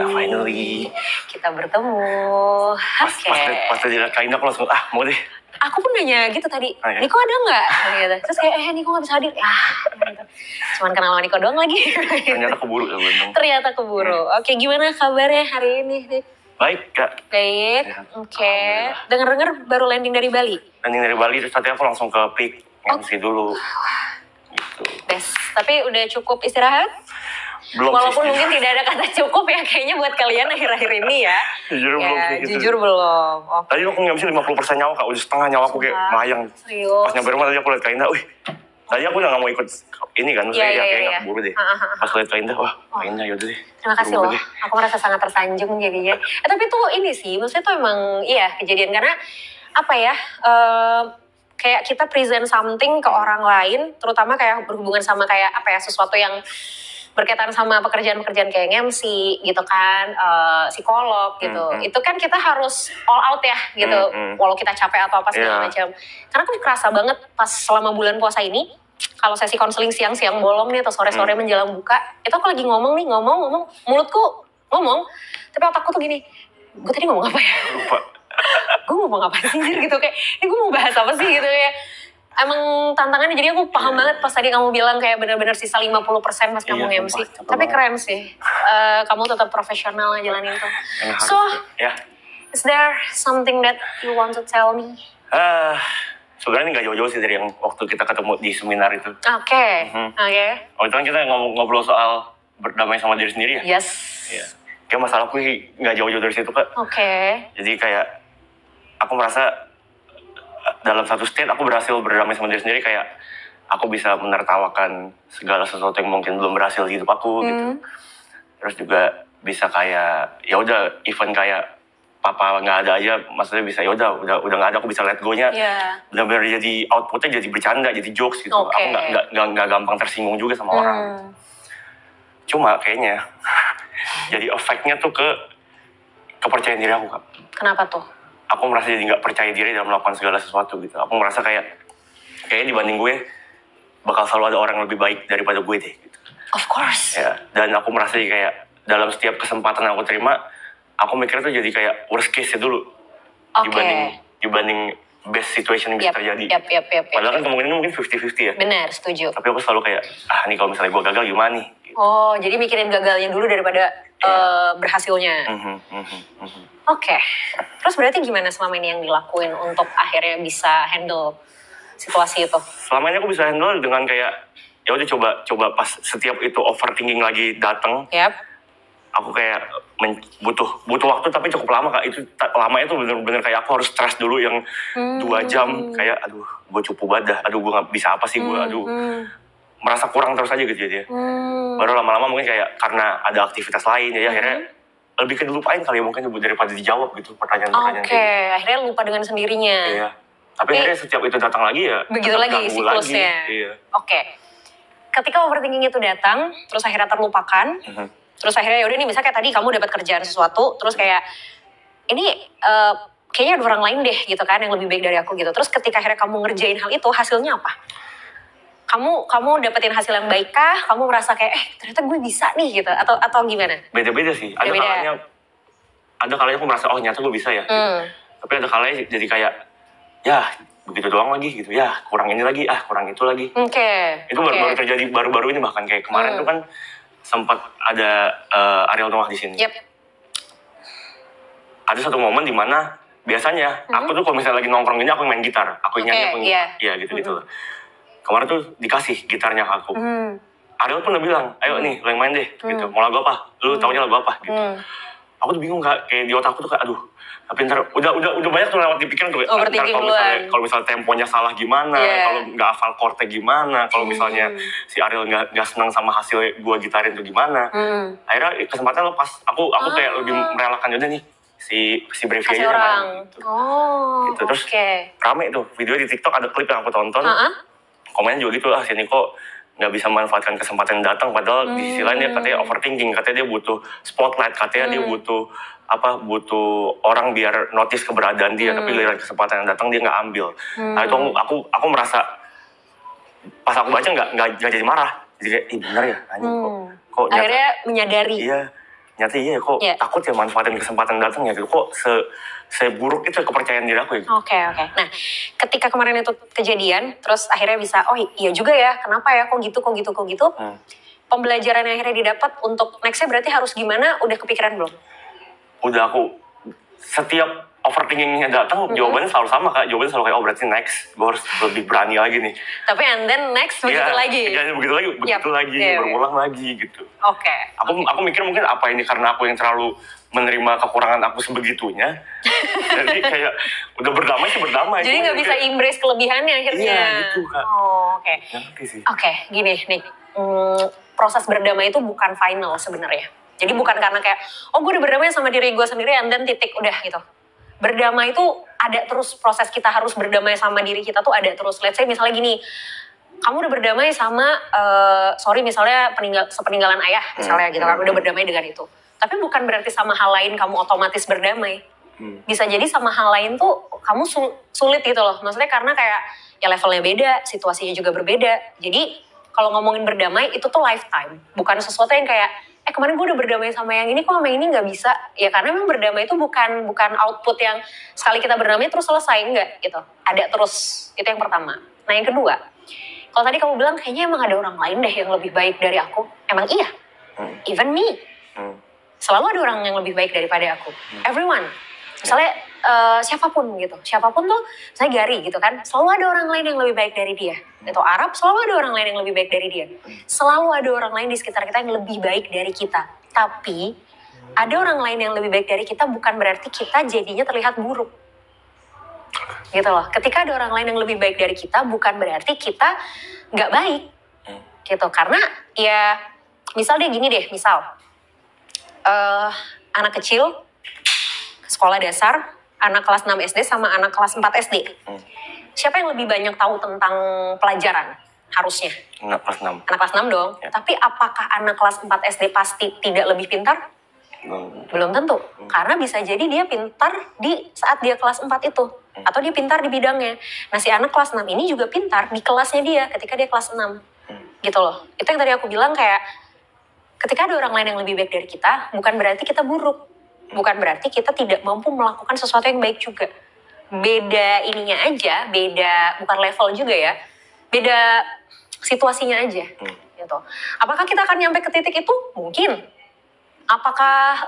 Finally. Kita bertemu. Pas lihat Kak Indah aku langsung, mau deh. Aku pun nanya gitu tadi, Niko ada nggak? Gitu. Terus kayak, Niko nggak bisa hadir. Gitu. Cuman kenal sama Niko doang lagi. Ternyata keburu ya, Bendong. Ternyata keburu. Oke, gimana kabarnya hari ini, Dik? Baik, Kak. Baik, oke. Dengar-dengar baru landing dari Bali? Landing dari Bali, terus tadi aku langsung ke Peak. MC dulu. Gitu. Best. Tapi udah cukup istirahat? Belum. Walaupun mungkin tidak ada kata cukup ya kayaknya buat kalian akhir-akhir ini ya. Jujur belum. Okay. Tadi aku ngabisin 50% nyawa, Kak. Udah setengah nyawa aku kayak melayang. Serius? Pas nyampe rumah tadi aku liat Kak Indah, tadi aku udah gak mau ikut ini kan, maksudnya kayaknya gak keburu deh. Pas liat Kak Indah, Kak Indah yaudah deh. Terima kasih loh, aku merasa sangat tersanjung jadinya. Tapi tuh ini sih, maksudnya tuh emang kejadian karena apa ya, kayak kita present something ke orang lain, terutama kayak berhubungan sama kayak apa ya, sesuatu yang berkaitan sama pekerjaan-pekerjaan kayak MC gitu kan, psikolog gitu. Itu kan kita harus all out ya gitu, walau kita capek atau apa segala macam. Karena aku kerasa banget pas selama bulan puasa ini, kalau sesi konseling siang-siang bolong nih atau sore-sore menjelang buka, itu aku lagi ngomong, mulutku ngomong, tapi otakku tuh gini, gue tadi ngomong apa ya? Lupa. Gue ngomong apa sih gitu, kayak ini gue mau bahas apa sih gitu ya. Emang tantangannya, jadi aku paham banget pas tadi kamu bilang kayak benar-benar sisa 50% pas kamu MC. Tapi keren sih, kamu tetap profesional jalanin itu. So, is there something that you want to tell me? Sebenarnya nggak jauh-jauh sih dari yang waktu kita ketemu di seminar itu. Oke. Waktu itu kan kita ngobrol soal berdamai sama diri sendiri ya. Yes. Iya. Kayak masalahku nggak jauh-jauh dari situ, Kak. Oke. Jadi kayak aku merasa dalam satu state aku berhasil berdamai sama diri sendiri, kayak aku bisa menertawakan segala sesuatu yang mungkin belum berhasil di hidup aku gitu. Terus juga bisa kayak ya udah, even kayak papa nggak ada aja, maksudnya bisa ya udah nggak ada, aku bisa let go-nya. Benar-benar jadi outputnya jadi bercanda, jadi jokes gitu. Aku nggak gampang tersinggung juga sama orang. Cuma kayaknya jadi efeknya tuh ke kepercayaan diri aku, Kak. Kenapa tuh? Aku merasa jadi nggak percaya diri dalam melakukan segala sesuatu gitu. Aku merasa kayaknya dibanding gue bakal selalu ada orang yang lebih baik daripada gue deh gitu. Of course. Ya, dan aku merasa kayak dalam setiap kesempatan yang aku terima, aku mikirnya tuh jadi kayak worst case-nya dulu. Dibanding best situation yang bisa terjadi. Padahal kan kemungkinan mungkin 50-50 ya. Benar, setuju. Tapi aku selalu kayak, nih kalau misalnya gue gagal gimana nih? Gitu. Oh, jadi mikirin gagalnya dulu daripada berhasilnya. Oke. Terus berarti gimana selama ini yang dilakuin untuk akhirnya bisa handle situasi itu? Selama ini aku bisa handle dengan kayak, ya udah coba pas setiap itu overthinking lagi datang. Aku kayak butuh waktu tapi cukup lama, Kak. Itu lama itu bener-bener kayak aku harus stres dulu yang 2 jam, kayak gue cupu banget dah, gue gak bisa apa sih, gue merasa kurang terus aja gitu jadi. Baru lama-lama mungkin kayak karena ada aktivitas lain, jadi akhirnya lebih ke dilupain kali ya mungkin daripada dijawab gitu pertanyaan-pertanyaan. Akhirnya lupa dengan sendirinya. Iya. Tapi akhirnya setiap itu datang lagi ya begitu lagi siklusnya. Iya. Ketika overthinking itu datang, terus akhirnya terlupakan, terus akhirnya yaudah nih, misalnya kayak tadi kamu dapat kerjaan sesuatu, terus kayak ini kayaknya ada orang lain deh gitu kan yang lebih baik dari aku gitu. Terus ketika akhirnya kamu ngerjain hal itu, hasilnya apa? Kamu dapetin hasil yang baik kah? Kamu merasa kayak ternyata gue bisa nih gitu, atau gimana? Beda-beda sih. Ada kalanya aku merasa nyata gue bisa ya. Gitu. Tapi ada kalanya jadi kayak begitu doang lagi gitu, kurang ini lagi, kurang itu lagi. Itu baru terjadi baru-baru ini, bahkan kayak kemarin tuh kan sempat ada Ariel Noah di sini. Ada satu momen di mana biasanya aku tuh kalau misalnya lagi nongkrong ini aku main gitar, aku nyanyi, gitu. Kemarin tuh dikasih gitarnya ke aku. Ariel pun udah bilang, ayo nih lo yang main deh, gitu. Mau lagu apa? Lu taunya lagu apa? Gitu. Aku tuh bingung, Kak, kayak di otakku tuh kayak tapi ntar udah banyak tuh lewat di pikiran tuh. Ntar kalau misalnya temponya salah gimana, kalau nggak hafal chordnya gimana, kalau misalnya si Ariel nggak senang sama hasil gue gitarin tuh gimana. Akhirnya kesempatan lepas, aku kayak lebih merelakan udah nih si Brevia aja main gitu. Gitu. Terus rame tuh video di TikTok, ada klip yang aku tonton. Komennya juga gitu, si Niko nggak bisa memanfaatkan kesempatan yang datang, padahal di sisi lain dia katanya overthinking, katanya dia butuh spotlight, katanya dia butuh orang biar notice keberadaan dia, tapi lihat kesempatan yang datang dia nggak ambil. Nah itu aku merasa pas aku baca nggak jadi marah, jadi kayak bener ya, kok akhirnya menyadari. Iya, nyata iya kok takut ya manfaatin kesempatan datang ya gitu, kok seburuk itu kepercayaan diri aku ya. Oke. Nah, ketika kemarin itu kejadian, terus akhirnya bisa, oh iya juga ya, kenapa ya, kok gitu. Pembelajaran yang akhirnya didapat untuk nextnya berarti harus gimana, udah kepikiran belum? Udah, aku setiap overthinkingnya datang, jawabannya selalu sama Kak. Jawabannya selalu kayak, oh berarti next, gue harus lebih berani lagi nih. Tapi and then next begitu lagi? Iya, begitu lagi, berulang lagi gitu. Oke. Aku mikir mungkin apa ini karena aku yang terlalu menerima kekurangan aku sebegitunya. Jadi kayak udah berdamai. Jadi nggak bisa embrace kelebihannya akhirnya. Iya gitu Kak. Oke. Oke, gini nih. Proses berdamai itu bukan final sebenarnya. Jadi bukan karena kayak, oh gue udah berdamai sama diri gue sendiri and then titik, udah gitu. Berdamai itu ada terus, proses kita harus berdamai sama diri kita tuh ada terus. Let's say misalnya gini, kamu udah berdamai sama, misalnya sepeninggalan ayah misalnya gitu kan, udah berdamai dengan itu. Tapi bukan berarti sama hal lain kamu otomatis berdamai. Bisa jadi sama hal lain tuh kamu sulit gitu loh. Maksudnya karena kayak ya levelnya beda, situasinya juga berbeda. Jadi kalau ngomongin berdamai itu tuh lifetime. Bukan sesuatu yang kayak, kemarin gue udah berdamai sama yang ini, kok sama yang ini gak bisa. Ya karena memang berdamai itu bukan output yang sekali kita berdamai terus selesai, enggak gitu. Ada terus, itu yang pertama. Nah yang kedua, kalau tadi kamu bilang kayaknya emang ada orang lain deh yang lebih baik dari aku. Emang iya, even me. Selalu ada orang yang lebih baik daripada aku. Everyone. Misalnya siapapun tuh, saya Gary gitu kan, selalu ada orang lain yang lebih baik dari dia. Atau Arab, selalu ada orang lain yang lebih baik dari dia. Selalu ada orang lain di sekitar kita yang lebih baik dari kita. Tapi ada orang lain yang lebih baik dari kita bukan berarti kita jadinya terlihat buruk. Gitu loh. Ketika ada orang lain yang lebih baik dari kita bukan berarti kita nggak baik. Gitu. Karena ya misal deh gini deh, anak kecil sekolah dasar, anak kelas 6 SD sama anak kelas 4 SD. Siapa yang lebih banyak tahu tentang pelajaran? Harusnya. Anak kelas 6. Anak kelas 6 dong. Ya. Tapi apakah anak kelas 4 SD pasti tidak lebih pintar? Belum tentu. Karena bisa jadi dia pintar di saat dia kelas 4 itu. Atau dia pintar di bidangnya. Nah si anak kelas 6 ini juga pintar di kelasnya dia ketika dia kelas 6. Gitu loh. Itu yang tadi aku bilang kayak, ketika ada orang lain yang lebih baik dari kita, bukan berarti kita buruk. Bukan berarti kita tidak mampu melakukan sesuatu yang baik juga. Beda ininya aja, bukan level juga ya. Beda situasinya aja. Gitu. Apakah kita akan nyampe ke titik itu? Mungkin. Apakah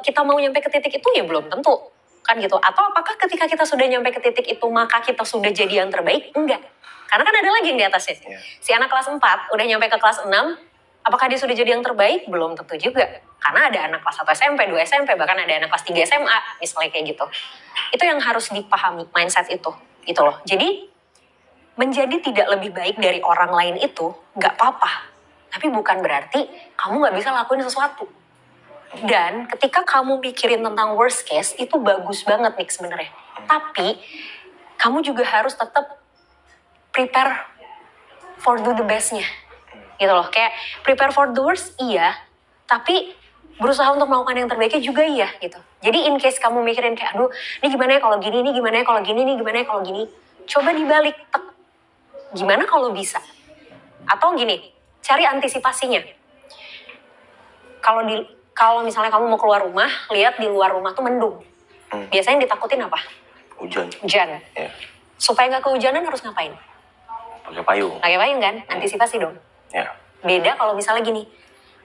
kita mau nyampe ke titik itu? Ya belum tentu. Kan gitu. Atau apakah ketika kita sudah nyampe ke titik itu, maka kita sudah jadi yang terbaik? Enggak. Karena kan ada lagi yang di atasnya. Si anak kelas 4 udah nyampe ke kelas 6, apakah dia sudah jadi yang terbaik? Belum tentu juga. Karena ada anak kelas 1 SMP, 2 SMP, bahkan ada anak kelas 3 SMA, misalnya kayak gitu. Itu yang harus dipahami, mindset itu. Gitu loh. Jadi, menjadi tidak lebih baik dari orang lain itu gak apa-apa. Tapi bukan berarti kamu gak bisa lakuin sesuatu. Dan ketika kamu mikirin tentang worst case, itu bagus banget nih sebenarnya. Tapi, kamu juga harus tetap prepare for do the best-nya. Gitu loh, kayak prepare for the worst iya, tapi berusaha untuk melakukan yang terbaiknya juga iya gitu. Jadi in case kamu mikirin kayak, aduh ini gimana ya kalau gini, ini gimana ya kalau gini, ini gimana ya kalau gini, coba dibalik, gimana kalau bisa. Atau gini, cari antisipasinya. Kalau misalnya kamu mau keluar rumah, lihat di luar rumah tuh mendung. Biasanya yang ditakutin apa? Hujan. Yeah. Supaya nggak kehujanan harus ngapain? Pakai payung. Pakai payung kan? Antisipasi dong. Ya. Beda kalau misalnya gini,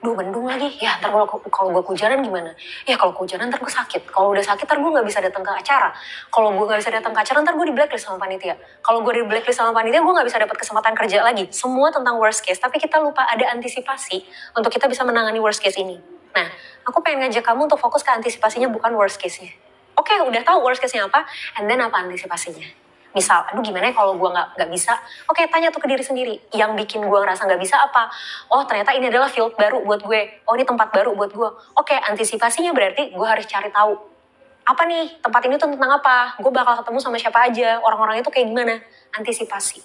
duh mendung lagi, ya ntar kalau gue kehujanan gimana? Ya kalau kehujanan ntar gue sakit. Kalau udah sakit ntar gue nggak bisa datang ke acara. Kalau gue nggak bisa datang ke acara ntar gue di blacklist sama panitia. Kalau gue di blacklist sama panitia gue nggak bisa dapat kesempatan kerja lagi. Semua tentang worst case, tapi kita lupa ada antisipasi untuk kita bisa menangani worst case ini. Nah, aku pengen ngajak kamu untuk fokus ke antisipasinya, bukan worst case-nya. Oke, udah tahu worst case-nya apa, and then apa antisipasinya? Misal, aduh gimana ya kalau gue nggak bisa? Oke, tanya tuh ke diri sendiri. Yang bikin gue ngerasa nggak bisa apa? Oh, ternyata ini adalah field baru buat gue. Oh, ini tempat baru buat gue. Oke, antisipasinya berarti gue harus cari tahu. Apa nih, tempat ini tuh tentang apa? Gue bakal ketemu sama siapa aja? Orang-orang itu kayak gimana? Antisipasi.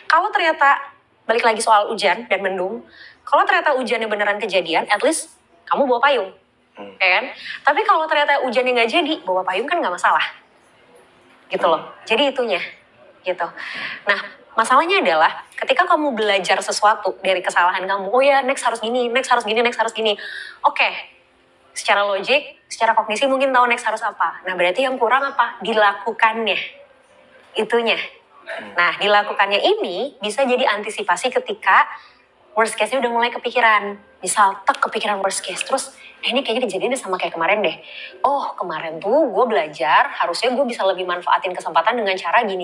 Kalau ternyata, balik lagi soal hujan dan mendung, kalau ternyata hujannya beneran kejadian, at least kamu bawa payung. Ya kan? Tapi kalau ternyata hujannya nggak jadi, bawa payung kan nggak masalah. Gitu loh. Jadi itunya. Gitu. Nah, masalahnya adalah ketika kamu belajar sesuatu dari kesalahan kamu, oh ya next harus gini, next harus gini, next harus gini. Oke, secara logik, secara kognisi mungkin tahu next harus apa. Nah berarti yang kurang apa? Dilakukannya, itunya. Nah dilakukannya ini bisa jadi antisipasi ketika worst case-nya udah mulai kepikiran. Misal kepikiran worst case, terus ini kayaknya kejadiannya sama kayak kemarin deh. Oh kemarin tuh gue belajar, harusnya gue bisa lebih manfaatin kesempatan dengan cara gini.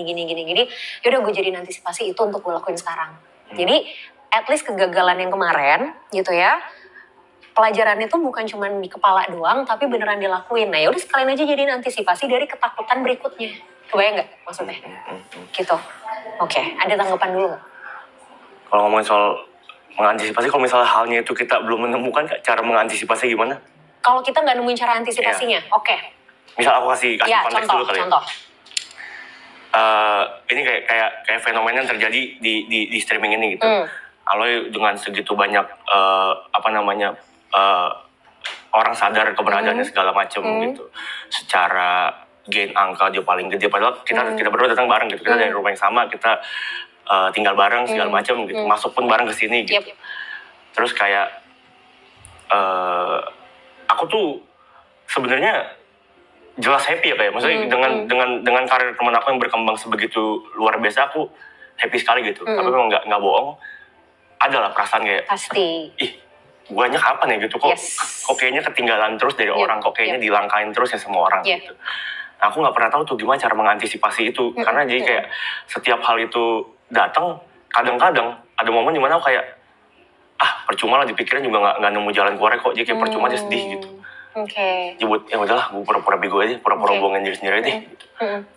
Yaudah gue jadiin antisipasi itu untuk gue lakuin sekarang. Jadi at least kegagalan yang kemarin gitu ya, pelajarannya tuh bukan cuma di kepala doang, tapi beneran dilakuin. Nah yaudah sekalian aja jadiin antisipasi dari ketakutan berikutnya. Kebayang nggak maksudnya? Gitu. Oke, ada tanggapan dulu nggak? Kalau ngomongin soal mengantisipasi, kalau misalnya halnya itu kita belum menemukan cara mengantisipasi gimana? Kalau kita nggak nemuin cara antisipasinya, oke. Misal aku kasih konteks dulu kali contoh. Ini kayak fenomena yang terjadi di streaming ini gitu. Aloy dengan segitu banyak orang sadar keberadaannya segala macam gitu. Secara gain angka dia paling gede, padahal kita berdua datang bareng gitu. Kita dari rumah yang sama, kita tinggal bareng segala macam gitu. Masuk pun bareng ke sini gitu. Terus kayak aku tuh sebenarnya jelas happy ya kayak. Maksudnya dengan karir teman aku yang berkembang sebegitu luar biasa, aku happy sekali gitu. Tapi memang nggak bohong, adalah perasaan kayak pasti. Guanya kapan ya gitu, kok kayaknya ketinggalan terus dari orang, kok kayaknya dilangkain terus ya sama orang gitu. Nah, aku nggak pernah tahu tuh gimana cara mengantisipasi itu, karena jadi kayak setiap hal itu datang, kadang-kadang ada momen dimana aku kayak percuma lah, dipikirin juga nggak nemu jalan keluar kok, jadi kayak percuma aja, sedih gitu. Jebut ya udahlah, gue pura-pura bego aja, pura-pura bohongin diri sendiri deh gitu.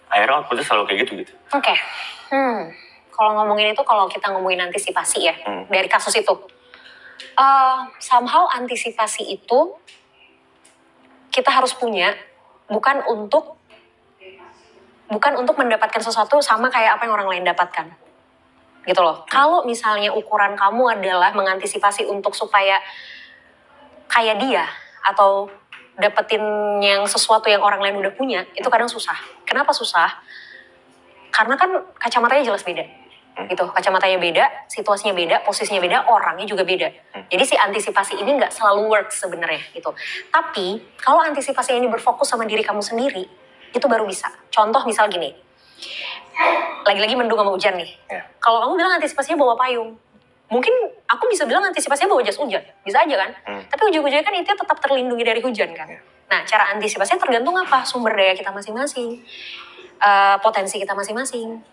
Akhirnya outputnya selalu kayak gitu. Kalau ngomongin itu, kalau kita ngomongin antisipasi ya dari kasus itu, somehow antisipasi itu kita harus punya, bukan untuk mendapatkan sesuatu sama kayak apa yang orang lain dapatkan gitu loh. Kalau misalnya ukuran kamu adalah mengantisipasi untuk supaya kayak dia atau dapetin yang sesuatu yang orang lain udah punya, itu kadang susah. Kenapa susah? Karena kan kacamatanya jelas beda gitu. Kacamatanya beda, situasinya beda, posisinya beda, orangnya juga beda. Jadi si antisipasi ini nggak selalu work sebenarnya gitu. Tapi kalau antisipasi ini berfokus sama diri kamu sendiri, itu baru bisa. Contoh misal gini, lagi-lagi mendung sama hujan nih. Kalau kamu bilang antisipasinya bawa payung, mungkin aku bisa bilang antisipasinya bawa jas hujan, bisa aja kan. Tapi ujung-ujungnya kan itu tetap terlindungi dari hujan kan. Nah cara antisipasinya tergantung apa, sumber daya kita masing-masing, potensi kita masing-masing,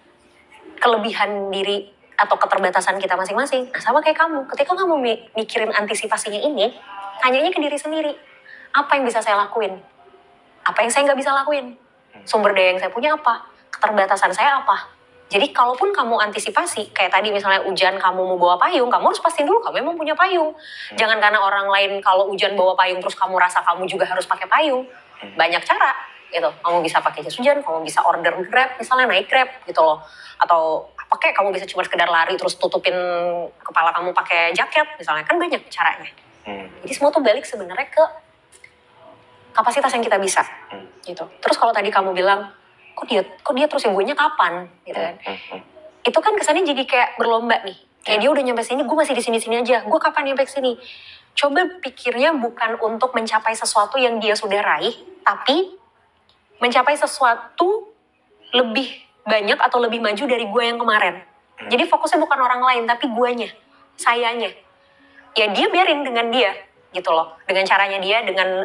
kelebihan diri atau keterbatasan kita masing-masing. Nah sama kayak kamu, ketika kamu mikirin antisipasinya ini, tanyanya ke diri sendiri, apa yang bisa saya lakuin, apa yang saya nggak bisa lakuin, sumber daya yang saya punya apa, keterbatasan saya apa. Jadi kalaupun kamu antisipasi, kayak tadi misalnya hujan, kamu mau bawa payung, kamu harus pastiin dulu kamu emang punya payung. Jangan karena orang lain kalau hujan bawa payung terus kamu rasa kamu juga harus pakai payung. Banyak cara gitu. Kamu bisa pakai jas hujan, kamu bisa order Grab, misalnya naik Grab gitu loh. Atau pakai kamu bisa cuma sekedar lari terus tutupin kepala kamu pakai jaket, misalnya, kan banyak caranya. Jadi semua tuh balik sebenarnya ke kapasitas yang kita bisa gitu. Terus kalau tadi kamu bilang kok dia terus yang gue nya kapan gitu kan. Itu kan kesannya jadi kayak berlomba nih. Kayak dia udah nyampe sini, gue masih di sini aja. Gue kapan nyampe sini? Coba pikirnya bukan untuk mencapai sesuatu yang dia sudah raih, tapi mencapai sesuatu lebih banyak atau lebih maju dari gue yang kemarin. Jadi fokusnya bukan orang lain, tapi guanya, sayanya. Ya dia biarin dengan dia gitu loh. Dengan caranya dia, dengan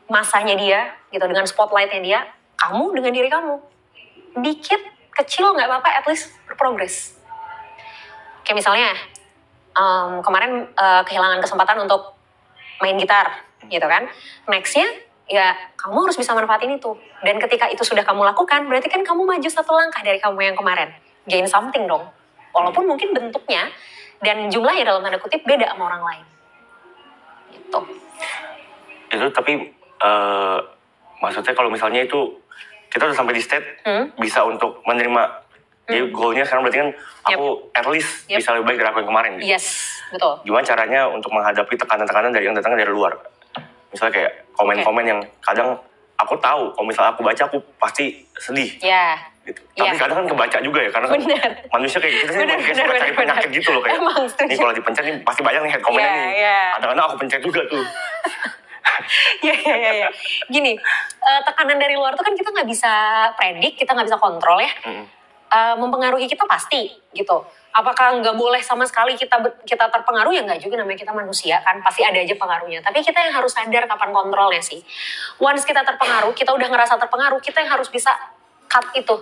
masanya dia gitu, dengan spotlightnya dia. Kamu dengan diri kamu. Dikit, kecil gak apa-apa, at least berprogres. Kayak misalnya, kemarin kehilangan kesempatan untuk main gitar, gitu kan. Nextnya, ya kamu harus bisa manfaatin itu. Dan ketika itu sudah kamu lakukan, berarti kan kamu maju satu langkah dari kamu yang kemarin. Gain something dong. Walaupun mungkin bentuknya dan jumlahnya dalam tanda kutip beda sama orang lain. Gitu. Itu tapi, maksudnya kalau misalnya itu, kita udah sampai di state bisa untuk menerima goalnya sekarang, berarti kan aku at least bisa lebih baik dari aku yang kemarin gitu. Yes, betul. Gimana caranya untuk menghadapi tekanan-tekanan yang datangnya dari luar? Misalnya kayak komen-komen yang kadang aku tahu kalau misalnya aku baca aku pasti sedih. Gitu. Tapi kadang kan kebaca juga ya, karena kan manusia kayak gitu sih, kayak suka cari penyakit gitu loh kayak. Nih kalau dipencet nih pasti banyak nih head comment-nya nih. Kadang-kadang aku pencet juga tuh. Iya. Gini, tekanan dari luar tuh kan kita nggak bisa predik, kita nggak bisa kontrol ya. Mempengaruhi kita pasti gitu. Apakah nggak boleh sama sekali kita terpengaruh? Ya nggak juga, namanya kita manusia kan, pasti ada aja pengaruhnya. Tapi kita yang harus sadar kapan kontrolnya sih. Once kita terpengaruh, kita udah ngerasa terpengaruh, kita yang harus bisa cut itu.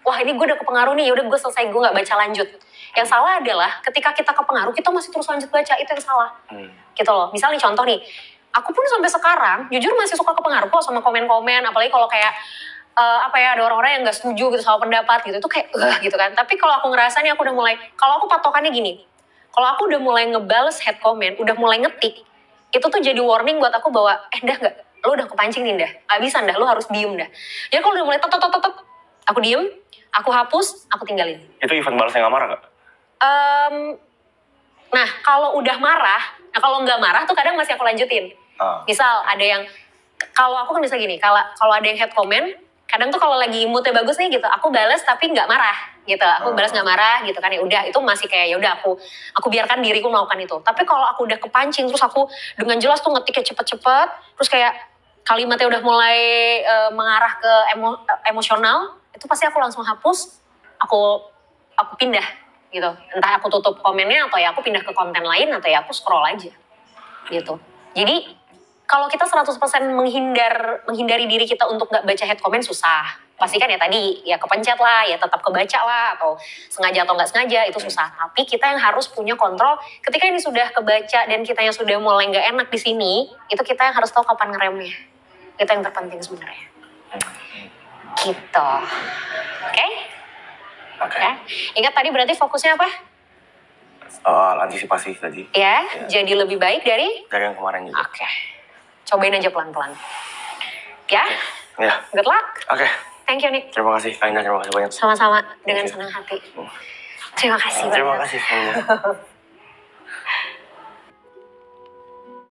Wah ini gue udah kepengaruh nih, yaudah gue selesai, gue nggak baca lanjut. Yang salah adalah ketika kita kepengaruh, kita masih terus lanjut baca, itu yang salah. Gitu loh. Misalnya contoh nih, aku pun sampai sekarang jujur masih suka kepengaruh kok sama komen-komen, apalagi kalau kayak ada orang-orang yang nggak setuju gitu sama pendapat gitu, itu kayak gitu kan. Tapi kalau aku ngerasa nih aku udah mulai, kalau aku patokannya gini, kalau aku udah mulai ngebales head comment, udah mulai ngetik, itu tuh jadi warning buat aku bahwa dah nggak, lu udah kepancing nih dah, nggak bisa dah, lu harus diem dah. Jadi kalau udah mulai aku diem, aku hapus, aku tinggalin. Itu event balasnya nggak marah gak? Nah kalau udah marah, kalau nggak marah tuh kadang masih aku lanjutin. Misal ada yang, kalau aku kan bisa gini, kalau ada yang head comment, kadang tuh kalau lagi moodnya bagus nih gitu, aku balas tapi nggak marah gitu, aku balas nggak marah gitu kan, ya udah itu masih kayak ya udah aku biarkan diriku melakukan itu. Tapi kalau aku udah kepancing terus aku dengan jelas tuh ngetiknya cepet-cepet, terus kayak kalimatnya udah mulai mengarah ke emosional, itu pasti aku langsung hapus, aku pindah gitu, entah aku tutup komennya atau ya aku pindah ke konten lain atau ya aku scroll aja gitu. Jadi kalau kita 100% menghindari diri kita untuk gak baca head comment susah. Pasti kan ya tadi, ya kepencet lah, ya tetap kebaca lah, atau sengaja atau gak sengaja, itu susah. Tapi kita yang harus punya kontrol, ketika ini sudah kebaca dan kitanya sudah mulai gak enak di sini, itu kita yang harus tahu kapan ngeremnya. Itu yang terpenting sebenarnya. Gitu. Oke? Ya. Ingat tadi berarti fokusnya apa? Soal antisipasi tadi. Ya, jadi lebih baik dari yang kemarin juga. Oke. Cobain aja pelan-pelan. Ya? Ya. Good luck. Oke. Thank you, Nick. Terima kasih, Kak Indah. Terima kasih banyak. Sama-sama. Dengan senang hati. Terima kasih banyak. Terima kasih.